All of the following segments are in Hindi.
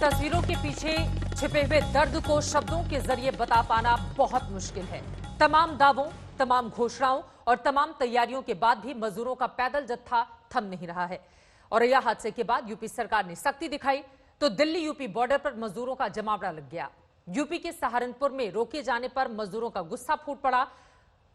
तस्वीरों के पीछे छिपे हुए दर्द को शब्दों के जरिए बता पाना बहुत मुश्किल है। तमाम दावों, तमाम घोषणाओं और तमाम तैयारियों के बाद भी मजदूरों का पैदल जत्था थम नहीं रहा है। औरैया हादसे के बाद यूपी सरकार ने सख्ती दिखाई तो दिल्ली यूपी बॉर्डर पर मजदूरों का जमावड़ा लग गया। यूपी के सहारनपुर में रोके जाने पर मजदूरों का गुस्सा फूट पड़ा।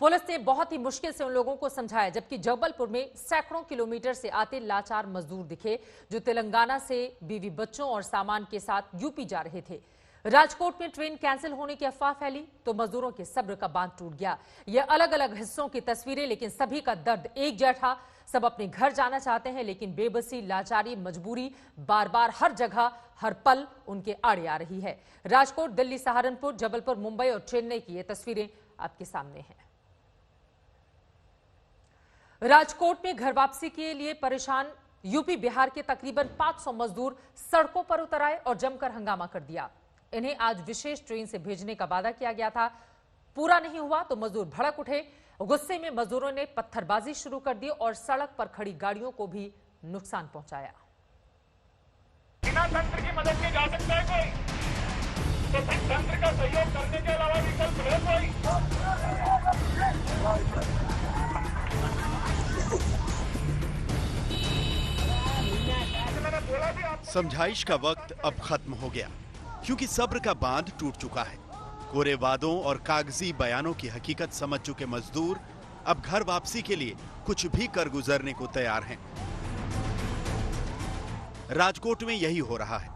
पुलिस ने बहुत ही मुश्किल से उन लोगों को समझाया, जबकि जबलपुर में सैकड़ों किलोमीटर से आते लाचार मजदूर दिखे जो तेलंगाना से बीवी बच्चों और सामान के साथ यूपी जा रहे थे। राजकोट में ट्रेन कैंसिल होने की अफवाह फैली तो मजदूरों के सब्र का बांध टूट गया। ये अलग अलग हिस्सों की तस्वीरें, लेकिन सभी का दर्द एक जैसा। सब अपने घर जाना चाहते हैं, लेकिन बेबसी, लाचारी, मजबूरी बार बार हर जगह हर पल उनके आड़े आ रही है। राजकोट, दिल्ली, सहारनपुर, जबलपुर, मुंबई और चेन्नई की ये तस्वीरें आपके सामने हैं। राजकोट में घर वापसी के लिए परेशान यूपी बिहार के तकरीबन 500 मजदूर सड़कों पर उतर आए और जमकर हंगामा कर दिया। इन्हें आज विशेष ट्रेन से भेजने का वादा किया गया था, पूरा नहीं हुआ तो मजदूर भड़क उठे। गुस्से में मजदूरों ने पत्थरबाजी शुरू कर दी और सड़क पर खड़ी गाड़ियों को भी नुकसान पहुंचाया। बिना तंत्र की मदद के जा सकता है कोई, तो फिर तंत्र का सहयोग करने के अलावा विकल्प है कोई? समझाइश का वक्त अब खत्म हो गया, क्योंकि सब्र का बांध टूट चुका है। कोरे वादों और कागजी बयानों की हकीकत समझ चुके मजदूर अब घर वापसी के लिए कुछ भी कर गुजरने को तैयार हैं। राजकोट में यही हो रहा है।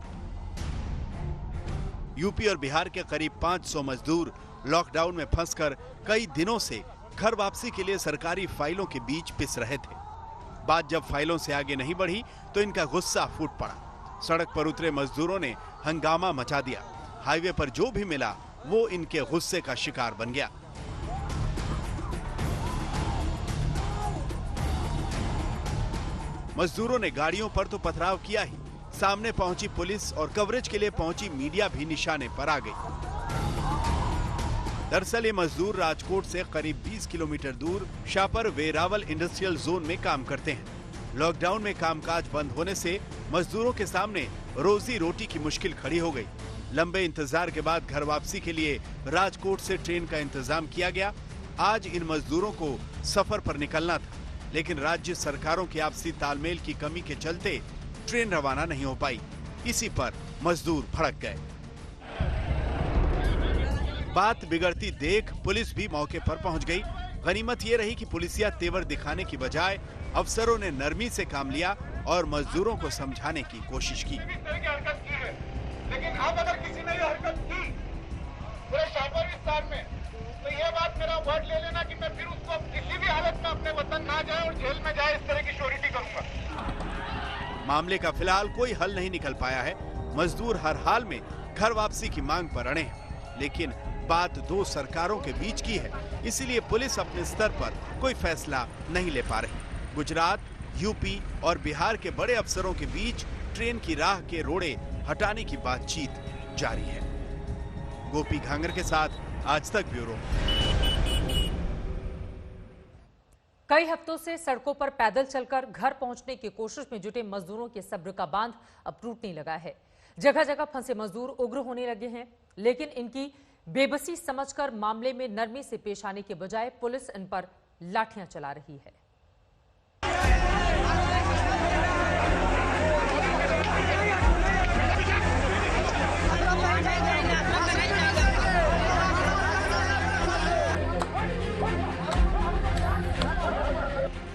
यूपी और बिहार के करीब 500 मजदूर लॉकडाउन में फंसकर कई दिनों से घर वापसी के लिए सरकारी फाइलों के बीच पिस रहे थे। बात जब फाइलों से आगे नहीं बढ़ी तो इनका गुस्सा फूट पड़ा। सड़क पर उतरे मजदूरों ने हंगामा मचा दिया। हाईवे पर जो भी मिला वो इनके गुस्से का शिकार बन गया। मजदूरों ने गाड़ियों पर तो पथराव किया ही, सामने पहुंची पुलिस और कवरेज के लिए पहुंची मीडिया भी निशाने पर आ गई। दरअसल ये मजदूर राजकोट से करीब 20 किलोमीटर दूर शापर वेरावल इंडस्ट्रियल जोन में काम करते हैं। लॉकडाउन में कामकाज बंद होने से मजदूरों के सामने रोजी रोटी की मुश्किल खड़ी हो गई। लंबे इंतजार के बाद घर वापसी के लिए राजकोट से ट्रेन का इंतजाम किया गया। आज इन मजदूरों को सफर पर निकलना था, लेकिन राज्य सरकारों की आपसी तालमेल की कमी के चलते ट्रेन रवाना नहीं हो पाई। इसी पर मजदूर भड़क गए। बात बिगड़ती देख पुलिस भी मौके पर पहुंच गई। गनीमत ये रही कि पुलिसिया तेवर दिखाने की बजाय अफसरों ने नरमी से काम लिया और मजदूरों को समझाने की कोशिश की। लेकिन अब अगर किसी ने ये हरकत की पूरे शापर विस्तार में, तो ये बात मेरा वर्ड ले लेना कि मैं फिर उसको किसी भी हालत में अपने वतन ना जाए और जेल में जाए, इस तरह की श्योरिटी करूंगा। मामले का फिलहाल कोई हल नहीं निकल पाया है। मजदूर हर हाल में घर वापसी की मांग पर अड़े हैं, लेकिन बात दो सरकारों के बीच की है, इसीलिए पुलिस अपने स्तर पर कोई फैसला नहीं ले पा रही। गुजरात, यूपी और बिहार के बड़े अफसरों के बीच ट्रेन की राह के रोड़े हटाने की बातचीत जारी है। गोपी घांगर के साथ आज तक ब्यूरो। कई हफ्तों से सड़कों पर पैदल चलकर घर पहुंचने की कोशिश में जुटे मजदूरों के सब्र का बांध अब टूटने लगा है। जगह जगह फंसे मजदूर उग्र होने लगे हैं, लेकिन इनकी बेबसी समझकर मामले में नरमी से पेश आने के बजाय पुलिस इन पर लाठियां चला रही है।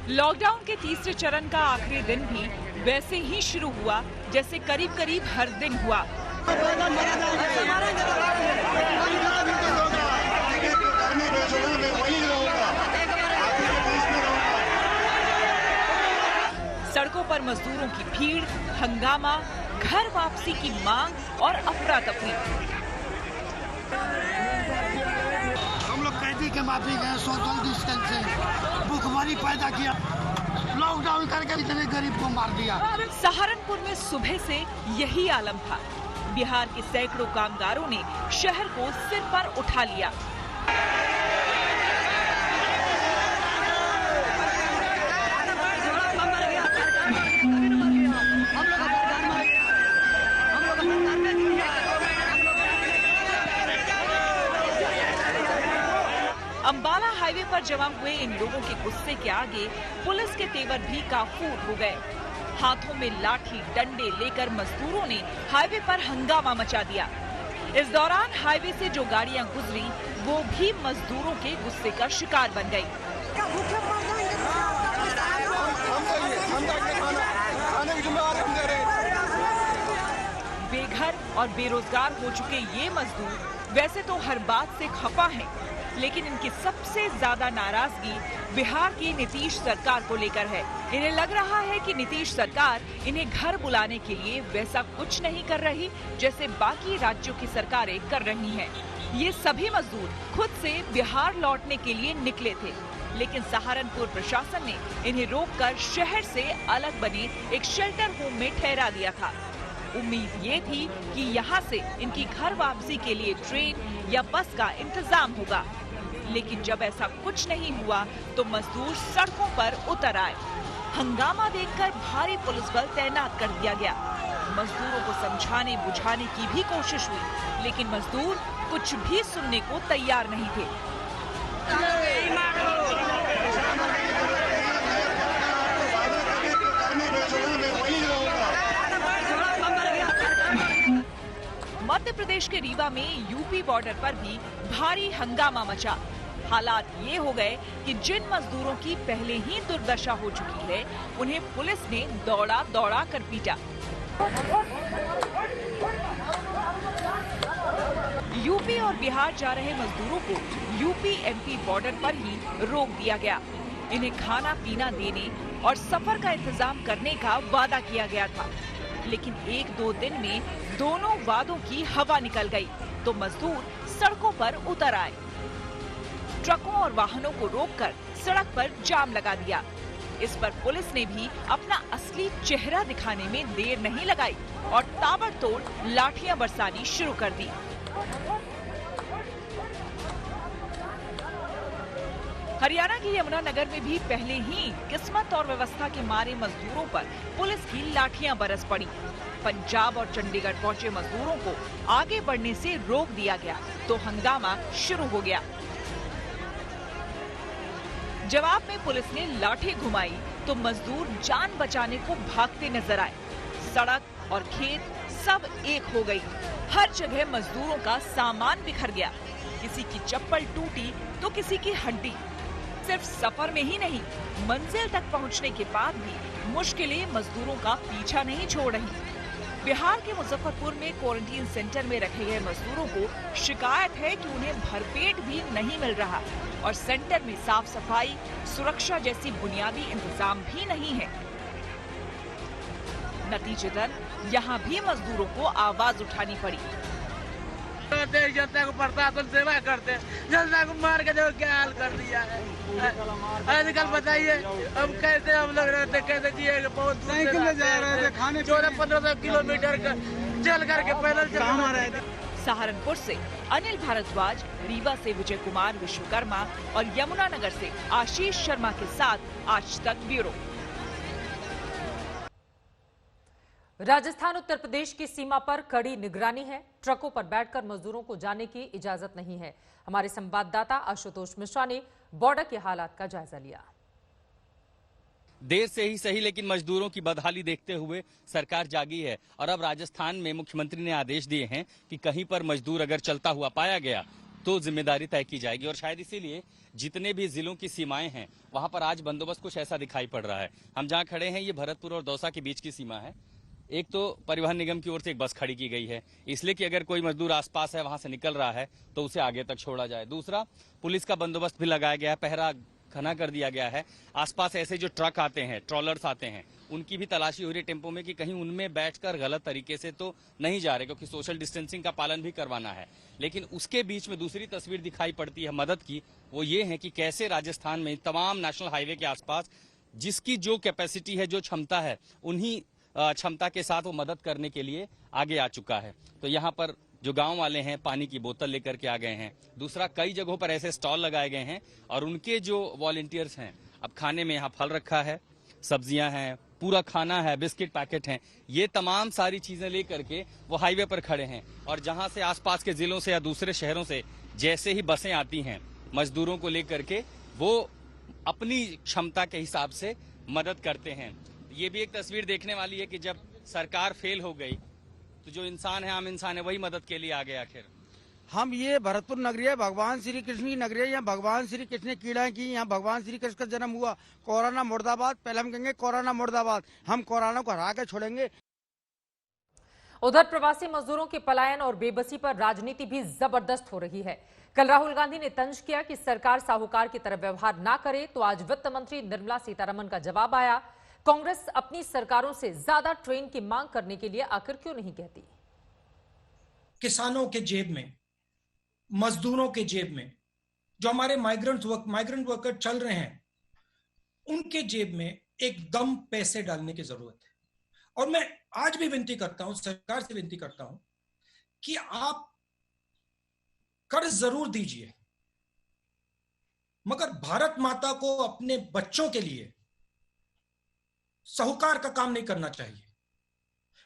लॉकडाउन के तीसरे चरण का आखिरी दिन भी वैसे ही शुरू हुआ जैसे करीब करीब हर दिन हुआ। सड़कों पर मजदूरों की भीड़, हंगामा, घर वापसी की मांग और अफरा तफरी। हम लोग कैदी के माफी गए, सोशल डिस्टेंसिंग, भूखमरी पैदा किया, लॉकडाउन करके इतने गरीब को मार दिया। सहारनपुर में सुबह से यही आलम था। बिहार के सैकड़ों कामगारों ने शहर को सिर पर उठा लिया। हम लोग पर जमा हुए इन लोगों के गुस्से के आगे पुलिस के तेवर भी काफूर हो गए। हाथों में लाठी डंडे लेकर मजदूरों ने हाईवे पर हंगामा मचा दिया। इस दौरान हाईवे से जो गाड़ियां गुजरी वो भी मजदूरों के गुस्से का शिकार बन गई। बेघर और बेरोजगार हो चुके ये मजदूर वैसे तो हर बात से खफा हैं, लेकिन इनकी सबसे ज्यादा नाराजगी बिहार की नीतीश सरकार को लेकर है। इन्हें लग रहा है कि नीतीश सरकार इन्हें घर बुलाने के लिए वैसा कुछ नहीं कर रही जैसे बाकी राज्यों की सरकारें कर रही हैं। ये सभी मजदूर खुद से बिहार लौटने के लिए निकले थे, लेकिन सहारनपुर प्रशासन ने इन्हें रोककर शहर से अलग बने एक शेल्टर होम में ठहरा दिया था। उम्मीद ये थी कि यहाँ से इनकी घर वापसी के लिए ट्रेन या बस का इंतजाम होगा, लेकिन जब ऐसा कुछ नहीं हुआ तो मजदूर सड़कों पर उतर आए। हंगामा देखकर भारी पुलिस बल तैनात कर दिया गया। मजदूरों को समझाने बुझाने की भी कोशिश हुई, लेकिन मजदूर कुछ भी सुनने को तैयार नहीं थे। मध्य प्रदेश के रीवा में यूपी बॉर्डर पर भी भारी हंगामा मचा। हालात ये हो गए कि जिन मजदूरों की पहले ही दुर्दशा हो चुकी है, उन्हें पुलिस ने दौड़ा दौड़ा कर पीटा। यूपी और बिहार जा रहे मजदूरों को यूपी एमपी बॉर्डर पर ही रोक दिया गया। इन्हें खाना पीना देने और सफर का इंतजाम करने का वादा किया गया था, लेकिन 1-2 दिन में दोनों वादों की हवा निकल गई तो मजदूर सड़कों पर उतर आए। ट्रकों और वाहनों को रोककर सड़क पर जाम लगा दिया। इस पर पुलिस ने भी अपना असली चेहरा दिखाने में देर नहीं लगाई और ताबड़तोड़ लाठियां बरसानी शुरू कर दी। हरियाणा के यमुनानगर में भी पहले ही किस्मत और व्यवस्था के मारे मजदूरों पर पुलिस की लाठियां बरस पड़ी। पंजाब और चंडीगढ़ पहुंचे मजदूरों को आगे बढ़ने से रोक दिया गया तो हंगामा शुरू हो गया। जवाब में पुलिस ने लाठी घुमाई तो मजदूर जान बचाने को भागते नजर आए। सड़क और खेत सब एक हो गई। हर जगह मजदूरों का सामान बिखर गया। किसी की चप्पल टूटी तो किसी की हड्डी। सिर्फ सफर में ही नहीं, मंजिल तक पहुंचने के बाद भी मुश्किलें मजदूरों का पीछा नहीं छोड़ रही। बिहार के मुजफ्फरपुर में क्वारंटीन सेंटर में रखे गए मजदूरों को शिकायत है कि उन्हें भरपेट भी नहीं मिल रहा और सेंटर में साफ सफाई, सुरक्षा जैसी बुनियादी इंतजाम भी नहीं है। नतीजतन यहाँ भी मजदूरों को आवाज उठानी पड़ी। जनता को प्रशासन सेवा करते हैं, जनता को मार के देखो क्या हाल कर दिया है। आजकल बताइए अब कैसे हम लोग रहते, कैसे जिएंगे। बहुत साइकिल में जा रहे थे, खाने 1400-1500 किलोमीटर चल करके पैदल चल रहे थे। सहारनपुर से अनिल भारद्वाज, रीवा से विजय कुमार विश्वकर्मा और यमुनानगर से आशीष शर्मा के साथ आज तक ब्यूरो। राजस्थान उत्तर प्रदेश की सीमा पर कड़ी निगरानी है। ट्रकों पर बैठकर मजदूरों को जाने की इजाजत नहीं है। हमारे संवाददाता आशुतोष मिश्रा ने बॉर्डर के हालात का जायजा लिया। देर से ही सही, लेकिन मजदूरों की बदहाली देखते हुए सरकार जागी है और अब राजस्थान में मुख्यमंत्री ने आदेश दिए हैं कि कहीं पर मजदूर अगर चलता हुआ पाया गया तो जिम्मेदारी तय की जाएगी। और शायद इसीलिए जितने भी जिलों की सीमाएं हैं वहां पर आज बंदोबस्त कुछ ऐसा दिखाई पड़ रहा है। हम जहां खड़े हैं ये भरतपुर और दौसा के बीच की सीमा है। एक तो परिवहन निगम की ओर से एक बस खड़ी की गई है, इसलिए कि अगर कोई मजदूर आसपास है, वहां से निकल रहा है तो उसे आगे तक छोड़ा जाए। दूसरा, पुलिस का बंदोबस्त भी लगाया गया है, पहरा घना कर दिया गया है। आसपास ऐसे जो ट्रक आते हैं, ट्रॉलर्स आते हैं, उनकी भी तलाशी हो रही है टेम्पो में कि कहीं उनमें बैठकर गलत तरीके से तो नहीं जा रहे, क्योंकि सोशल डिस्टेंसिंग का पालन भी करवाना है। लेकिन उसके बीच में दूसरी तस्वीर दिखाई पड़ती है मदद की, वो ये है कि कैसे राजस्थान में तमाम नेशनल हाईवे के आसपास जिसकी जो कैपेसिटी है, जो क्षमता है, उन्हीं क्षमता के साथ वो मदद करने के लिए आगे आ चुका है। तो यहाँ पर जो गांव वाले हैं पानी की बोतल लेकर के आ गए हैं। दूसरा, कई जगहों पर ऐसे स्टॉल लगाए गए हैं और उनके जो वॉलंटियर्स हैं, अब खाने में यहाँ फल रखा है, सब्जियां हैं, पूरा खाना है, बिस्किट पैकेट हैं, ये तमाम सारी चीजें लेकर के वो हाईवे पर खड़े हैं। और जहां से आसपास के जिलों से या दूसरे शहरों से जैसे ही बसें आती हैं मजदूरों को लेकर के, वो अपनी क्षमता के हिसाब से मदद करते हैं। ये भी एक तस्वीर देखने वाली है कि जब सरकार फेल हो गई तो जो इंसान है, आम इंसान है, वही मदद के लिए आ गया। आखिर हम ये भरतपुर नगरी है, भगवान श्री कृष्ण की नगरी है। यहाँ भगवान श्री कृष्ण ने कीड़ा की, यहाँ भगवान श्री कृष्ण का जन्म हुआ। कोरोना मुर्दाबाद, पहले हम कहेंगे कोरोना मुर्दाबाद। हम कोरोना को हरा के छोड़ेंगे। उधर प्रवासी मजदूरों के पलायन और बेबसी पर राजनीति भी जबरदस्त हो रही है। कल राहुल गांधी ने तंज किया कि सरकार साहूकार की तरह व्यवहार ना करे, तो आज वित्त मंत्री निर्मला सीतारमण का जवाब आया। कांग्रेस अपनी सरकारों से ज्यादा ट्रेन की मांग करने के लिए आखिर क्यों नहीं कहती? किसानों के जेब में, मजदूरों के जेब में, जो हमारे माइग्रेंट वर्कर चल रहे हैं, उनके जेब में एकदम पैसे डालने की जरूरत है। और मैं आज भी विनती करता हूं, सरकार से विनती करता हूं कि आप कर्ज जरूर दीजिए, मगर भारत माता को अपने बच्चों के लिए साहूकार का काम नहीं करना चाहिए।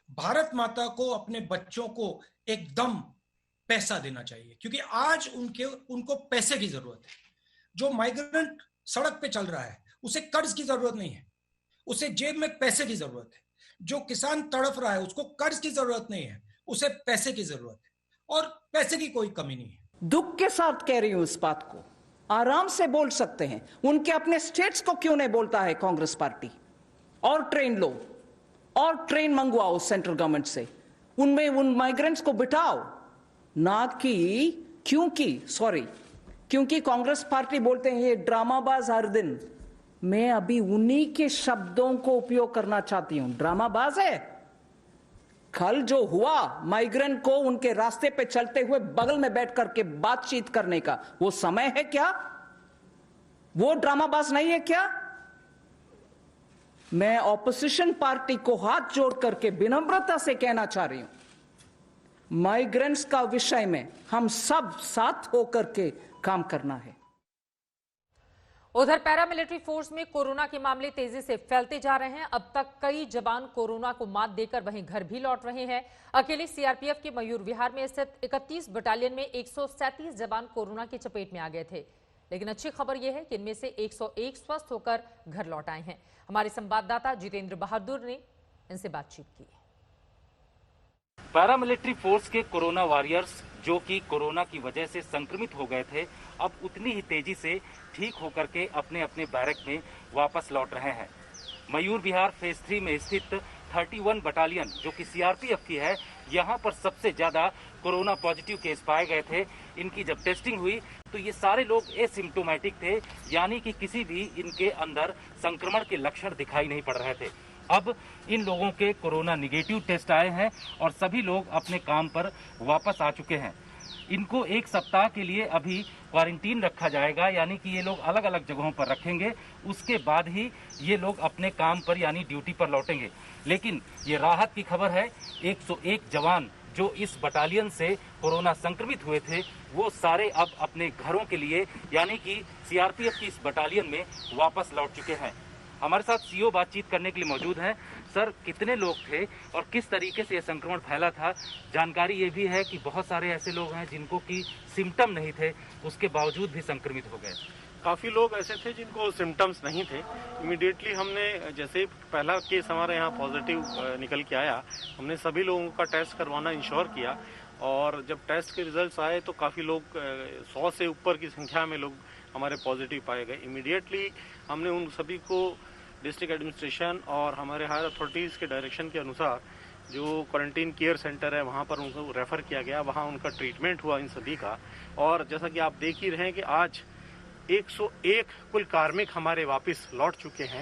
भारत माता को अपने बच्चों को एकदम पैसा देना चाहिए, क्योंकि आज उनको पैसे की जरूरत है। जो माइग्रेंट सड़क पे चल रहा है उसे कर्ज की जरूरत नहीं है, उसे जेब में पैसे की जरूरत है। जो किसान तड़फ रहा है उसको कर्ज की जरूरत नहीं है, उसे पैसे की जरूरत है, और पैसे की कोई कमी नहीं है। दुख के साथ कह रही हूं इस बात को, आराम से बोल सकते हैं। उनके अपने स्टेट्स को क्यों नहीं बोलता है कांग्रेस पार्टी? और ट्रेन लो, और ट्रेन मंगवाओ सेंट्रल गवर्नमेंट से, उनमें उन माइग्रेंट्स को बिठाओ ना कि क्योंकि कांग्रेस पार्टी बोलते हैं ये ड्रामाबाज हर दिन। मैं अभी उन्हीं के शब्दों को उपयोग करना चाहती हूं। ड्रामाबाज है। कल जो हुआ माइग्रेंट को उनके रास्ते पे चलते हुए बगल में बैठ करके बातचीत करने का, वो समय है क्या? वो ड्रामाबाज नहीं है क्या? मैं ऑपोजिशन पार्टी को हाथ जोड़ करके विनम्रता से कहना चाह रही हूं, माइग्रेंट्स का विषय में हम सब साथ होकर के काम करना है। उधर पैरामिलिट्री फोर्स में कोरोना के मामले तेजी से फैलते जा रहे हैं। अब तक कई जवान कोरोना को मात देकर वहीं घर भी लौट रहे हैं। अकेले सीआरपीएफ के मयूर विहार में स्थित 31 बटालियन में 137 जवान कोरोना की चपेट में आ गए थे, लेकिन अच्छी खबर यह है कि इनमें से 101 स्वस्थ होकर घर लौट आए हैं। हमारे संवाददाता जितेंद्र बहादुर ने इनसे बातचीत की। पैरामिलिट्री फोर्स के कोरोना वॉरियर्स जो कि कोरोना की वजह से संक्रमित हो गए थे, अब उतनी ही तेजी से ठीक होकर के अपने अपने बैरक में वापस लौट रहे हैं। मयूर विहार फेज 3 में स्थित 31 बटालियन जो कि सीआरपीएफ की है, यहाँ पर सबसे ज्यादा कोरोना पॉजिटिव केस पाए गए थे। इनकी जब टेस्टिंग हुई तो ये सारे लोग एसिम्प्टोमेटिक थे, यानी कि किसी भी इनके अंदर संक्रमण के लक्षण दिखाई नहीं पड़ रहे थे। अब इन लोगों के कोरोना निगेटिव टेस्ट आए हैं और सभी लोग अपने काम पर वापस आ चुके हैं। इनको 1 सप्ताह के लिए अभी क्वारंटीन रखा जाएगा, यानी कि ये लोग अलग अलग जगहों पर रखेंगे। उसके बाद ही ये लोग अपने काम पर यानी ड्यूटी पर लौटेंगे। लेकिन ये राहत की खबर है, 101 जवान जो इस बटालियन से कोरोना संक्रमित हुए थे, वो सारे अब अपने घरों के लिए यानी कि सीआरपीएफ की इस बटालियन में वापस लौट चुके हैं। हमारे साथ सीओ बातचीत करने के लिए मौजूद हैं। सर, कितने लोग थे और किस तरीके से यह संक्रमण फैला था? जानकारी ये भी है कि बहुत सारे ऐसे लोग हैं जिनको कि सिम्टम नहीं थे, उसके बावजूद भी संक्रमित हो गए। काफ़ी लोग ऐसे थे जिनको सिम्टम्स नहीं थे। इमीडिएटली हमने, जैसे पहला केस हमारे यहाँ पॉजिटिव निकल के आया, हमने सभी लोगों का टेस्ट करवाना इंश्योर किया, और जब टेस्ट के रिजल्ट्स आए तो काफ़ी लोग 100 से ऊपर की संख्या में लोग हमारे पॉजिटिव पाए गए। इमीडिएटली हमने उन सभी को डिस्ट्रिक्ट एडमिनिस्ट्रेशन और हमारे हायर अथॉरिटीज़ के डायरेक्शन के अनुसार जो क्वारंटीन केयर सेंटर है वहाँ पर उनको रेफ़र किया गया, वहाँ उनका ट्रीटमेंट हुआ इन सभी का। और जैसा कि आप देख ही रहे हैं कि आज 101 कुल कार्मिक हमारे वापस लौट चुके हैं।